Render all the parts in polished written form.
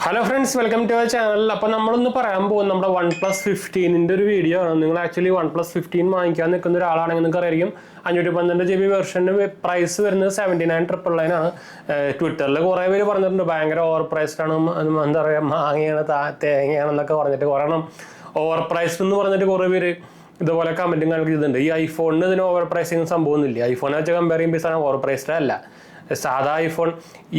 Hello friends, welcome to our channel. അപ്പോൾ നമ്മളൊന്ന് പറയാൻ പോകും നമ്മുടെ OnePlus 15 ഒരു വീഡിയോ ആണ്. നിങ്ങൾ ആക്ച്വലി OnePlus 15 വാങ്ങിക്കാൻ നിൽക്കുന്ന ഒരാളാണെങ്കിൽ നിങ്ങൾക്ക് അറിയാം 512GB വെർഷന് പ്രൈസ് വരുന്നത് 79,999 ആണ്. ട്വിറ്ററിൽ കുറേ പേര് പറഞ്ഞിട്ടുണ്ട് ഭയങ്കര ഓവർ പ്രൈസ്ഡ് ആണ്, എന്താ പറയുക, മാങ്ങയാണ് തേങ്ങയാണെന്നൊക്കെ പറഞ്ഞിട്ട്. കാരണം ഓവർ പ്രൈസ്ഡ് എന്ന് പറഞ്ഞിട്ട് കുറേ പേര് ഇതുപോലെ കമൻറ്റും നൽകിയിട്ടുണ്ട്. ഈ ഐഫോണിന് ഇതിന് ഓവർ പ്രൈസിങ് സംഭവമൊന്നുമില്ല. ഐഫോനെ വെച്ച് കമ്പയർ ചെയ്യുമ്പോൾ സാധനം ഓവർ പ്രൈസ്ഡ് അല്ല. സാധാ ഐഫോൺ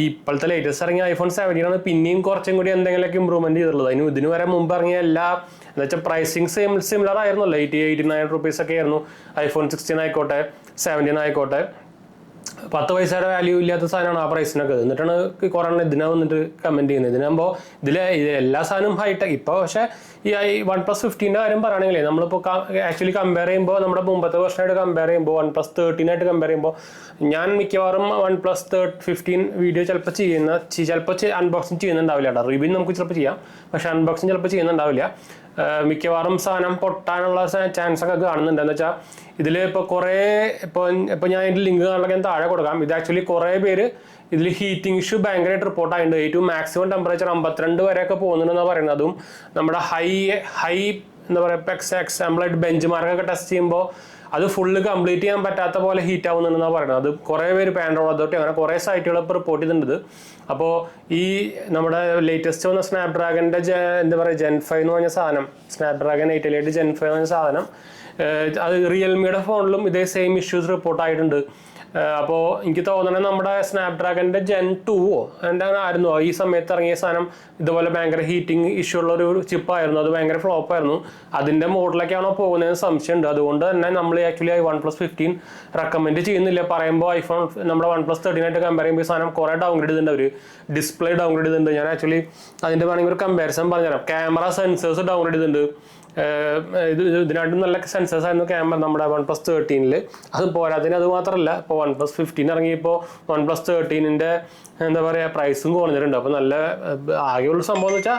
ഇപ്പോഴത്തെ ലേറ്റസ്റ്റ് ഇറങ്ങിയ iPhone 17 ആണ് പിന്നെയും കുറച്ചും കൂടി എന്തെങ്കിലുമൊക്കെ ഇമ്പ്രൂവ്മെന്റ് ചെയ്തിട്ടുള്ളത്. ഇതിന് വരെ മുമ്പ് ഇറങ്ങിയ എല്ലാ എന്ന് വെച്ചാൽ പ്രൈസിങ് സിമിലർ ആയിരുന്നല്ലോ. 89 rupees ഒക്കെ ആയിരുന്നു. iPhone 16 ആയിക്കോട്ടെ 17 ആയിക്കോട്ടെ 10 പൈസയുടെ വാല്യൂ ഇല്ലാത്ത സാധനമാണ് ആ പ്രൈസിനൊക്കെ. എന്നിട്ടാണ് കുറേ ഇതിനെ വന്നിട്ട് കമൻറ്റ് ചെയ്യുന്നത്. ഇതിനാകുമ്പോൾ എല്ലാ സാധനവും ഹൈടെക് ഇപ്പോൾ. പക്ഷേ ഈ OnePlus 15 കാര്യം പറയുകയാണെങ്കിലേ നമ്മളിപ്പോൾ ആക്ച്വലി കമ്പയർ ചെയ്യുമ്പോൾ നമ്മുടെ മുമ്പത്തെ വർഷമായിട്ട് കമ്പയർ ചെയ്യുമ്പോൾ OnePlus 13 ആയിട്ട് കമ്പയർ ചെയ്യുമ്പോൾ ഞാൻ മിക്കവാറും OnePlus 15 വീഡിയോ ചിലപ്പോൾ അൺബോക്സിങ് ചെയ്യുന്നുണ്ടാവില്ല കേട്ടോ. റിവ്യൂ നമുക്ക് ചിലപ്പോൾ ചെയ്യാം, പക്ഷേ അൺബോക്സിങ് ചിലപ്പോൾ ചെയ്യുന്നുണ്ടാവില്ല. മിക്കവാറും സാധനം പൊട്ടാനുള്ള ചാൻസ് ഒക്കെ കാണുന്നുണ്ട്. എന്ന് വെച്ചാൽ ഇതിൽ ഇപ്പോൾ കുറേ ഇപ്പോൾ ഞാൻ ഇതിൻ്റെ ലിങ്ക് കാണാനൊക്കെ ഞാൻ താഴെ കൊടുക്കാം. ഇത് ആക്ച്വലി കുറേ പേര് ഇതിൽ ഹീറ്റിംഗ് ഇഷ്യൂ ഭയങ്കരമായിട്ട് റിപ്പോർട്ട് ആയിട്ടുണ്ട്. ഏറ്റവും മാക്സിമം ടെമ്പറേച്ചർ 52 വരെയൊക്കെ പോകുന്നുണ്ടെന്നാണ് പറയുന്നത്. അതും നമ്മുടെ ഹൈ എന്താ പറയുക എക്സാമ്പിളായിട്ട് ബെഞ്ച് മാർക്കൊക്കെ ടെസ്റ്റ് ചെയ്യുമ്പോൾ അത് ഫുള്ള് കംപ്ലീറ്റ് ചെയ്യാൻ പറ്റാത്ത പോലെ ഹീറ്റ് ആവുന്നുണ്ടെന്നാണ് പറയുന്നത്. അത് കുറേ പേര് ആൻഡ്രോയിഡ് അതോറിറ്റി അങ്ങനെ കുറേ സൈറ്റുകൾ ഇപ്പോൾ റിപ്പോർട്ട് ചെയ്തിട്ടുണ്ട്. അപ്പോൾ ഈ നമ്മുടെ ലേറ്റസ്റ്റ് വന്ന സ്നാപ്ഡ്രാഗൻ്റെ എന്താ പറയുക Gen 5 എന്ന് പറഞ്ഞ സാധനം, സ്നാപ്ഡ്രാഗൺ 888 Gen 5 എന്ന് പറഞ്ഞ സാധനം, അത് റിയൽമിയുടെ ഫോണിലും ഇതേ സെയിം ഇഷ്യൂസ് റിപ്പോർട്ടായിട്ടുണ്ട്. അപ്പോൾ എനിക്ക് തോന്നണത് നമ്മുടെ സ്നാപ്ഡ്രാഗൻ്റെ Gen 2 എന്താണ് ആയിരുന്നു ഈ സമയത്ത് ഇറങ്ങിയ സാധനം ഇതുപോലെ ഭയങ്കര ഹീറ്റിംഗ് ഇഷ്യൂ ഉള്ള ഒരു ചിപ്പായിരുന്നു. അത് ഭയങ്കര ഫ്ലോപ്പായിരുന്നു. അതിൻ്റെ മോഡലൊക്കെയാണോ പോകുന്നതെന്ന് സംശയമുണ്ട്. അതുകൊണ്ട് തന്നെ നമ്മൾ ആക്ച്വലി OnePlus 15 റെക്കമെൻഡ് ചെയ്യുന്നില്ല. പറയുമ്പോൾ നമ്മുടെ OnePlus 13 ആയിട്ട് കമ്പയർ ചെയ്യുമ്പോൾ ഈ സാധനം കുറേ ഡൗൺഗ്രേഡ് ചെയ്തിട്ടുണ്ട്. അവർ ഡിസ്പ്ലേ ഡൗൺഗ്രേഡ് ചെയ്തിട്ടുണ്ട്. ഞാൻ ആക്ച്വലി അതിൻ്റെ വേണമെങ്കിൽ ഒരു കമ്പാരിസൺ പറഞ്ഞുതരാം. ക്യാമറ സെൻസേഴ്സ് ഡൗൺഗ്രേഡ് ചെയ്തിട്ടുണ്ട്. ഇതിനായിട്ടും നല്ല സെൻസേഴ്സ് ആയിരുന്നു ക്യാമറ നമ്മുടെ OnePlus 13. അത് പോരാത്തിന് അത് മാത്രമല്ല, ഇപ്പോൾ OnePlus 15 ഇറങ്ങിയപ്പോൾ OnePlus 13 എന്താ പറയുക പ്രൈസും കുറഞ്ഞിട്ടുണ്ട്. അപ്പോൾ നല്ല ആകെയുള്ള സംഭവം എന്ന് വെച്ചാൽ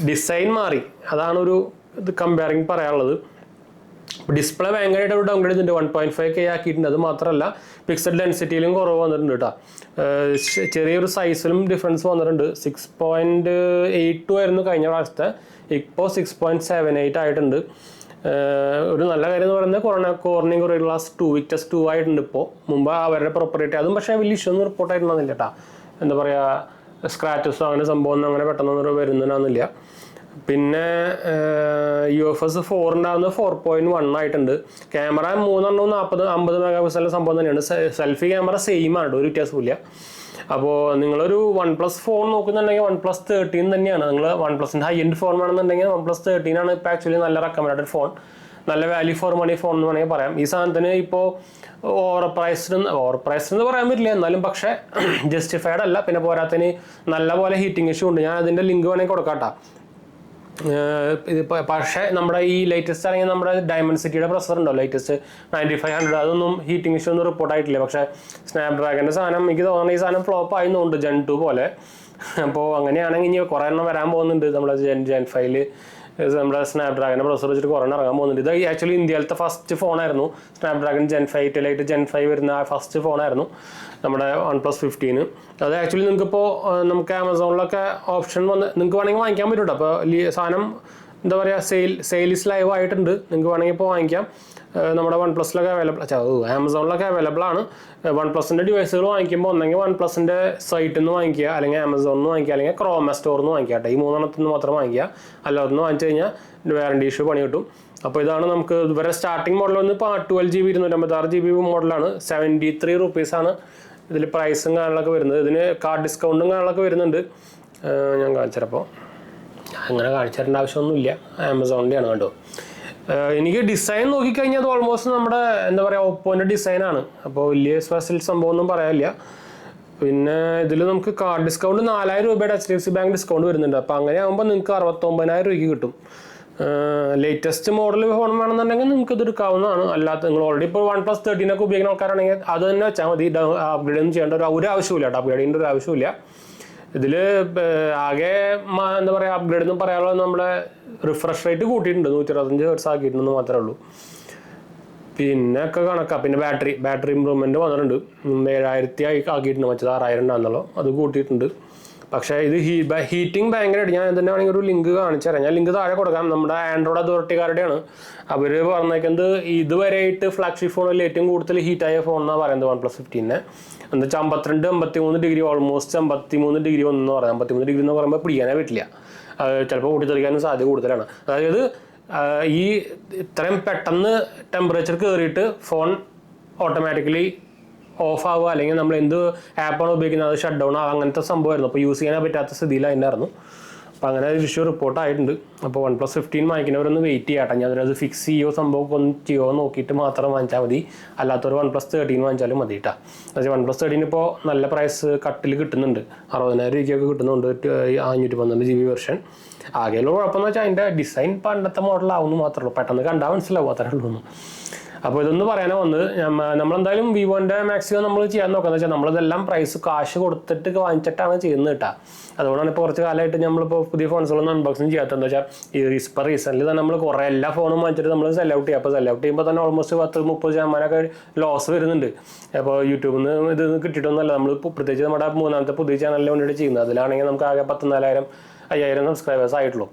ഡിസൈൻ മാറി. അതാണ് ഒരു കമ്പയറിങ് പറയാനുള്ളത്. ഡിസ്പ്ലേ ഭയങ്കരമായിട്ട് ഡൗൺഗ്രേഡ് ചെയ്തിട്ടുണ്ട്. 1.5K ആക്കിയിട്ടുണ്ട്. അത് മാത്രമല്ല പിക്സൽ ഡെൻസിറ്റിയിലും കുറവ് വന്നിട്ടുണ്ട് കേട്ടോ. ചെറിയൊരു സൈസിലും ഡിഫറൻസ് വന്നിട്ടുണ്ട്. 6.82 ആയിരുന്നു കഴിഞ്ഞ പ്രാവശ്യത്തെ, ഇപ്പോൾ 6.78 ആയിട്ടുണ്ട്. ഒരു നല്ല കാര്യം എന്ന് പറയുന്നത് കോർണിംഗ് ഗൊറില്ല ഗ്ലാസ് 2 Victus 2 ആയിട്ടുണ്ട് ഇപ്പോൾ. മുമ്പ് അവരുടെ പ്രൊപ്പറേറ്റ് അതും പക്ഷേ വലിയ ഇഷ്യൂ ഒന്നും റിപ്പോർട്ട് ആയിട്ടുണ്ടെന്നില്ല കേട്ടോ. എന്താ പറയുക, സ്ക്രാച്ചസോ അങ്ങനെ സംഭവമൊന്നും അങ്ങനെ പെട്ടെന്നൊന്നും വരുന്നതിനൊന്നുമില്ല. പിന്നെ UFS 4 ഉണ്ടാകുന്നത് 4.1 ആയിട്ടുണ്ട്. ക്യാമറ 350 മെഗാപിക്സലിൻ്റെ സംഭവം തന്നെയാണ്. സെൽഫി ക്യാമറ സെയിം ആണ്, ഒരു വ്യത്യാസമില്ല. അപ്പോൾ നിങ്ങളൊരു OnePlus ഫോൺ നോക്കുന്നുണ്ടെങ്കിൽ OnePlus 13 തന്നെയാണ്. നിങ്ങൾ OnePlusൻ്റെ ഹൈ എൻഡ് ഫോൺ വേണമെന്നുണ്ടെങ്കിൽ OnePlus 13 ആണ് ഇപ്പോൾ ആക്ച്വലി നല്ല റെക്കമെൻഡഡ് ഫോൺ, നല്ല വാല്യൂ ഫോർ മണി ഫോൺ എന്ന് വേണമെങ്കിൽ പറയാം. ഈ സാധനത്തിന് ഇപ്പോൾ ഓവർ പ്രൈസ്ഡ് എന്ന് പറയാൻ പറ്റില്ല, എന്നാലും പക്ഷേ ജസ്റ്റിഫൈഡ് അല്ല. പിന്നെ പോരാത്തതിന് നല്ല പോലെ ഹീറ്റിംഗ് ഇഷ്യൂ ഉണ്ട്. ഞാൻ അതിൻ്റെ ലിങ്ക് വേണമെങ്കിൽ കൊടുക്കാട്ടോ. പക്ഷേ നമ്മുടെ ഈ ലേറ്റസ്റ്റ് ഇറങ്ങിയ നമ്മുടെ ഡയമണ്ട് സിറ്റിയുടെ പ്രൊസസർ ഉണ്ടോ, ലേറ്റസ്റ്റ് 9500, അതൊന്നും ഹീറ്റിംഗ് ഇഷ്യൂ ഒന്നും റിപ്പോർട്ട് ആയിട്ടില്ല. പക്ഷേ സ്നാപ്ഡ്രാഗൻ്റെ സാധനം എനിക്ക് തോന്നുന്നത് ഈ സാധനം ഫ്ലോപ്പ് ആയിരുന്നുണ്ട് Gen 2 പോലെ. അപ്പോൾ അങ്ങനെയാണെങ്കിൽ ഇനി കുറേ എണ്ണം വരാൻ പോകുന്നുണ്ട്. നമ്മുടെ Gen 5 നമ്മുടെ സ്നാപ്ഡ്രാഗൻ്റെ പ്രൊസസർ വെച്ചിട്ട് കുറേ ഇറങ്ങാൻ പോകുന്നുണ്ട്. ഇത് ആക്ച്വലി ഇന്ത്യയിലത്തെ ഫസ്റ്റ് ഫോണായിരുന്നു. സ്നാപ്ഡ്രാഗൺ Gen 5 Gen 5 വരുന്ന ആ ഫസ്റ്റ് ഫോണായിരുന്നു നമ്മുടെ OnePlus 15. അത് ആക്ച്വലി നമുക്ക് ആമസോണിലൊക്കെ ഓപ്ഷൻ വന്ന് നിങ്ങൾക്ക് വേണമെങ്കിൽ വാങ്ങിക്കാൻ പറ്റും കേട്ടോ. അപ്പോൾ സാധനം എന്താ പറയുക, സെയിൽസ് ലൈവ് ആയിട്ടുണ്ട്. നിങ്ങൾക്ക് വേണമെങ്കിൽ ഇപ്പോൾ വാങ്ങിക്കാം. നമ്മുടെ OnePlusലൊക്കെ ആമസോണിലൊക്കെ അവൈലബിൾ ആണ്. OnePlusൻ്റെ ഡിവൈസുകൾ വാങ്ങിക്കുമ്പോൾ ഒന്നെങ്കിൽ OnePlusൻ്റെ സൈറ്റിൽ നിന്ന് വാങ്ങിക്കുക, അല്ലെങ്കിൽ ആമസോണിൽ നിന്ന് വാങ്ങിക്കുക, അല്ലെങ്കിൽ ക്രോമ സ്റ്റോറിൽ നിന്ന് വാങ്ങിക്കുക കേട്ടോ. ഈ 3 നിന്ന് മാത്രം വാങ്ങിക്കുക. അല്ലാതെ വാങ്ങിച്ചു കഴിഞ്ഞാൽ വാറണ്ടി ഇഷ്യൂ പണി കിട്ടും. അപ്പോൾ ഇതാണ് നമുക്ക് ഇവരെ സ്റ്റാർട്ടിംഗ് മോഡൽ വന്ന് ഇപ്പോൾ 12GB 256GB മോഡലാണ്. 73 rupees ആണ് ഇതിൽ പ്രൈസും കാര്യങ്ങളൊക്കെ വരുന്നത്. ഇതിന് കാർഡ് ഡിസ്കൗണ്ടും കാര്യങ്ങളൊക്കെ വരുന്നുണ്ട്. ഞാൻ കാണിച്ചപ്പോൾ അങ്ങനെ കാണിച്ചു തരേണ്ട ആവശ്യമൊന്നുമില്ല. ആമസോണിൻ്റെയാണ് കണ്ടോ. എനിക്ക് ഡിസൈൻ നോക്കിക്കഴിഞ്ഞാൽ അത് ഓൾമോസ്റ്റ് നമ്മുടെ എന്താ പറയുക ഓപ്പോൻ്റെ ഡിസൈനാണ്. അപ്പോൾ വലിയ സ്പെഷ്യൽ സംഭവമൊന്നും പറയാനില്ല. പിന്നെ ഇതിൽ നമുക്ക് കാർഡ് ഡിസ്കൗണ്ട് 4000 രൂപയുടെ HDFC ബാങ്ക് ഡിസ്കൗണ്ട് വരുന്നുണ്ട്. അപ്പോൾ അങ്ങനെ ആകുമ്പോൾ നിങ്ങൾക്ക് 69,000 രൂപയ്ക്ക് കിട്ടും. ലേറ്റസ്റ്റ് മോഡൽ ഫോൺ വേണമെന്നുണ്ടെങ്കിൽ നിങ്ങൾക്ക് ഇത് എടുക്കാവുന്നതാണ്. അല്ലാത്ത നിങ്ങൾ ഓൾറെഡി ഇപ്പോൾ OnePlus 13 ഒക്കെ ഉപയോഗിക്കുന്ന ആൾക്കാരാണെങ്കിൽ അത് തന്നെ വെച്ചാൽ മതി. അപ്ഗ്രേഡ് ഒന്നും ചെയ്യേണ്ട ഒരു ആവശ്യമില്ല കേട്ടോ. അപ്ഗ്രേഡ് ചെയ്യേണ്ട ഒരു ആവശ്യമില്ല. ഇതിൽ ആകെ എന്താ പറയുക അപ്ഗ്രേഡ് എന്ന് പറയാനുള്ളത് നമ്മുടെ റിഫ്രഷ് റേറ്റ് കൂട്ടിയിട്ടുണ്ട്, 125 Hz ആക്കിയിട്ടുണ്ടെന്ന് മാത്രമേ ഉള്ളൂ. പിന്നെ ഒക്കെ കണക്കാം. പിന്നെ ബാറ്ററി ഇമ്പ്രൂവ്മെൻറ്റ് വന്നിട്ടുണ്ട്. 7000 ആക്കിയിട്ടുണ്ട്, മറ്റത് 6000 ഉണ്ടാകുന്നുള്ളൂ. അത് കൂട്ടിയിട്ടുണ്ട്. പക്ഷേ ഇത് ഹീറ്റിംഗ് ഭയങ്കരമായിട്ട് ഞാൻ തന്നെ വേണമെങ്കിൽ ഒരു ലിങ്ക് കാണിച്ചു തരാം. ഞാൻ ലിങ്ക് താഴെ കൊടുക്കാം. നമ്മുടെ ആൻഡ്രോയിഡ് അതോറിറ്റിക്കാരുടെയാണ്. അവർ പറഞ്ഞേക്കുന്നത് ഇതുവരെയായിട്ട് ഫ്ലാഗ്ഷിപ്പ് ഫോണിൽ ഏറ്റവും കൂടുതൽ ഹീറ്റായ ഫോൺ എന്നാണ് പറയുന്നത് OnePlus 15. എന്താ വെച്ചാൽ 52-53 ഡിഗ്രി, ഓൾമോസ്റ്റ് 53 ഡിഗ്രി ഒന്നെന്ന് പറയാം. 53 ഡിഗ്രി എന്ന് പറയുമ്പോൾ പിടിക്കാനേ പറ്റില്ല. ചിലപ്പോൾ പൊട്ടിത്തെറിക്കാനും സാധ്യത കൂടുതലാണ്. അതായത് ഈ ഇത്രയും പെട്ടെന്ന് ടെമ്പറേച്ചർ കയറിയിട്ട് ഫോൺ ഓട്ടോമാറ്റിക്കലി ഓഫ് ആവുക, അല്ലെങ്കിൽ നമ്മൾ എന്ത് ആപ്പാണ് ഉപയോഗിക്കുന്നത് അത് ഷട്ട് ഡൗൺ ആവുക, അങ്ങനത്തെ സംഭവമായിരുന്നു. അപ്പോൾ യൂസ് ചെയ്യാൻ പറ്റാത്ത സ്ഥിതിയിലായിരുന്നു. അപ്പോൾ അങ്ങനെ ഒരു ഇഷ്യൂ റിപ്പോർട്ടായിട്ടുണ്ട്. അപ്പോൾ OnePlus 15 വാങ്ങിക്കുന്നവരൊന്ന് വെയിറ്റ് ചെയ്യാട്ടെ. ഞാൻ അത് ഫിക്സ് ചെയ്യോ സംഭവം ഒന്ന് ചെയ്യോ നോക്കിയിട്ട് മാത്രം വാങ്ങിച്ചാൽ മതി. അല്ലാത്തൊരു OnePlus 13 വാങ്ങിച്ചാലും മതി കേട്ടോ. എന്നുവെച്ചാൽ OnePlus 13 ഇപ്പോൾ നല്ല പ്രൈസ് കട്ടിൽ കിട്ടുന്നുണ്ട്. 60,000 രൂപയ്ക്കൊക്കെ കിട്ടുന്നുണ്ട് 512 GB വെർഷൻ. ആകെയുള്ള കുഴപ്പമെന്ന് വെച്ചാൽ അതിൻ്റെ ഡിസൈൻ പണ്ടത്തെ മോഡലാവുന്നു മാത്രമേ ഉള്ളൂ. പെട്ടെന്ന് കണ്ടാൽ മനസ്സിലാവും, അത്രേ ഉള്ളൂ. അപ്പോൾ ഇതൊന്ന് പറയാനോ വന്നത്. നമ്മളെന്തായാലും വിവോൻ്റെ മാക്സിമം നമ്മൾ ചെയ്യാൻ നോക്കുക. വെച്ചാൽ നമ്മളിതെല്ലാം പ്രൈസ് കാശ് കൊടുത്തിട്ട് വാങ്ങിച്ചിട്ടാണ് ചെയ്യുന്നത് കേട്ടോ. അതുകൊണ്ടാണ് ഇപ്പോൾ കുറച്ച് കാലമായിട്ട് നമ്മളിപ്പോൾ പുതിയ ഫോൺസുകളൊന്നും അൺബോക്സിങ് ചെയ്യാത്തത്. എന്താ വെച്ചാൽ ഇപ്പോൾ റീസെൻ്റ്ലി തന്നെ നമ്മൾ കുറേ എല്ലാ ഫോണും വാങ്ങിച്ചിട്ട് നമ്മൾ സെൽ ഔട്ട് ചെയ്യുക. അപ്പോൾ സെൽ ഔട്ട് ചെയ്യുമ്പോൾ തന്നെ ഓൾമോസ്റ്റ് 10-30% ലോസ് വരുന്നുണ്ട്. അപ്പോൾ യൂട്യൂബിൽ നിന്ന് ഇത് കിട്ടിയിട്ടൊന്നുമല്ല. നമ്മൾ പ്രത്യേകിച്ച് നമ്മുടെ മൂന്നാമത്തെ പുതിയ ചാനലിന് വേണ്ടിയിട്ട് ചെയ്യുന്നത്. അതിലാണെങ്കിൽ നമുക്ക് ആകെ 14,000-5,000 സബ്സ്ക്രൈബേഴ്സ് ആയിട്ടുള്ളൂ.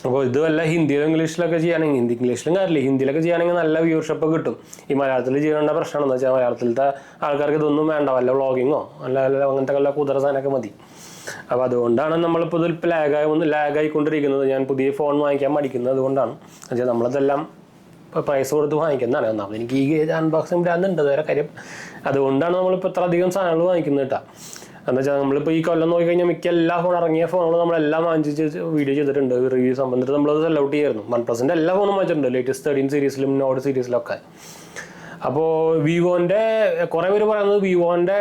അപ്പോൾ ഇതുമല്ല ഹിന്ദിയിലും ഇംഗ്ലീഷിലൊക്കെ ചെയ്യുകയാണെങ്കിൽ, ഇംഗ്ലീഷിലും കാര്യമില്ല, ഹിന്ദിയിലൊക്കെ ചെയ്യുകയാണെങ്കിൽ നല്ല വ്യൂവർഷിപ്പ് കിട്ടും. ഈ മലയാളത്തിൽ ചെയ്യേണ്ട പ്രശ്നമാണെന്ന് വെച്ചാൽ മലയാളത്തിലത്തെ ആൾക്കാർക്ക് ഇതൊന്നും വേണ്ട, വല്ല വ്ളോഗിങ്ങോ അല്ല അങ്ങനത്തെ വല്ല കുതിര സാധനമൊക്കെ മതി. അപ്പോൾ അതുകൊണ്ടാണ് നമ്മളിപ്പോൾ ഇതിൽ ലാഗായിക്കൊണ്ടിരിക്കുന്നത്. ഞാൻ പുതിയ ഫോൺ വാങ്ങിക്കാൻ മടിക്കുന്നത് അതുകൊണ്ടാണ്. എന്നുവെച്ചാൽ നമ്മളതെല്ലാം പ്രൈസ് കൊടുത്ത് വാങ്ങിക്കുന്നതാണ്. ഒന്നാമത് എനിക്ക് ഈ അൺബോക്സിംഗ് ബ്രാൻഡ് വേറെ കാര്യം. അതുകൊണ്ടാണ് നമ്മളിപ്പോൾ ഇത്ര അധികം സാധനങ്ങൾ വാങ്ങിക്കുന്നത് കേട്ടോ. എന്ന് വെച്ചാൽ നമ്മളിപ്പോൾ ഈ കൊല്ലം നോക്കിക്കഴിഞ്ഞാൽ മിക്ക എല്ലാ ഫോൺ ഇറങ്ങിയ ഫോണുകളും നമ്മളെല്ലാം വാങ്ങിച്ച് വീഡിയോ ചെയ്തിട്ടുണ്ട്. റിവ്യൂ സംബന്ധിച്ച് നമ്മളത് സെൽ ഔട്ട് ചെയ്യായിരുന്നു. OnePlusൻ്റെ എല്ലാ ഫോണും വാങ്ങിച്ചിട്ടുണ്ട്, ലേറ്റസ്റ്റ് 13 സീരീസിലും നോഡ് സീരീസിലൊക്കെ. അപ്പോൾ വിവോൻ്റെ കുറേ പേര് പറയുന്നത് വിവോൻ്റെ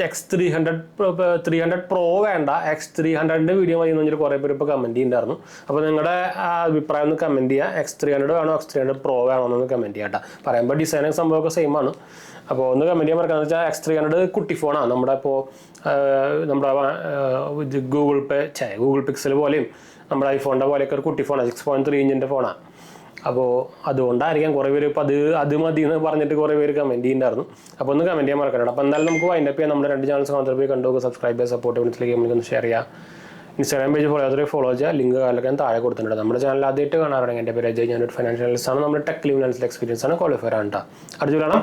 X300 Pro വേണ്ട, X300 വീഡിയോ മതി എന്ന് പറഞ്ഞാൽ കുറേ പേര് ഇപ്പോൾ കമൻറ്റ് ചെയ്യുന്നുണ്ടായിരുന്നു. അപ്പോൾ നിങ്ങളുടെ അഭിപ്രായം ഒന്ന് കമൻറ്റ് ചെയ്യുക. X300 വേണോ X300 Pro വേണോ എന്നൊന്ന് കമൻറ്റ് ചെയ്യാം കേട്ടോ. പറയുമ്പോൾ ഡിസൈനൊക്കെ സംഭവമൊക്കെ സെയിം ആണ്. അപ്പോൾ ഒന്ന് കമൻറ്റ് ചെയ്യാൻ മറക്കാന്ന് വെച്ചാൽ X300 കുട്ടി ഫോണാണ്. നമ്മുടെ ഗൂഗിൾ പിക്സൽ പോലെയും നമ്മുടെ ഐഫോണിൻ്റെ പോലെയൊക്കെ ഒരു കുട്ടി ഫോണാണ്. 6.3 ഇഞ്ചിൻ്റെ ഫോണാണ്. അപ്പോൾ അതുകൊണ്ടായിരിക്കാം കുറേ പേര് ഇപ്പോൾ അത് മതി എന്ന് പറഞ്ഞിട്ട് കുറേ പേര് കമൻറ്റ് ചെയ്യുന്നുണ്ടായിരുന്നു. അപ്പോൾ ഒന്ന് കമൻറ്റ് ചെയ്യാൻ മറക്കണ്ട. അപ്പോൾ എന്തായാലും നമുക്ക് വൈൻഡപ്പ് ചെയ്യാം. നമ്മുടെ 2 ചാനൽസ് മാത്രമേ പോയി കണ്ടു, സബ്സ്ക്രൈബ് ചെയ്യുക, സപ്പോർട്ട് ചെയ്യുന്നതിലേക്ക് നമുക്കൊന്ന് ഷെയർ ചെയ്യുക. ഇൻസ്റ്റാഗ്രാം പേജ് ഫോളോ ചെയ്യുക. ലിങ്ക് കാലൊക്കെ താഴെ കൊടുത്തിട്ടുണ്ട്. നമ്മുടെ ചാനൽ ആദ്യമായിട്ട് കാണാറുണ്ടെങ്കിൽ എൻ്റെ പേര് അജയ്, ഞാനൊരു ഫൈനാൻഷ്യൽ അനലിസ്റ്റ് ആണ്. നമ്മുടെ ടെക് ലിവ് എക്സ്പീരിയൻസ് ആണ്, ക്വാളിഫയർ ആണ് കേട്ടോ. അടുത്ത കാണാം.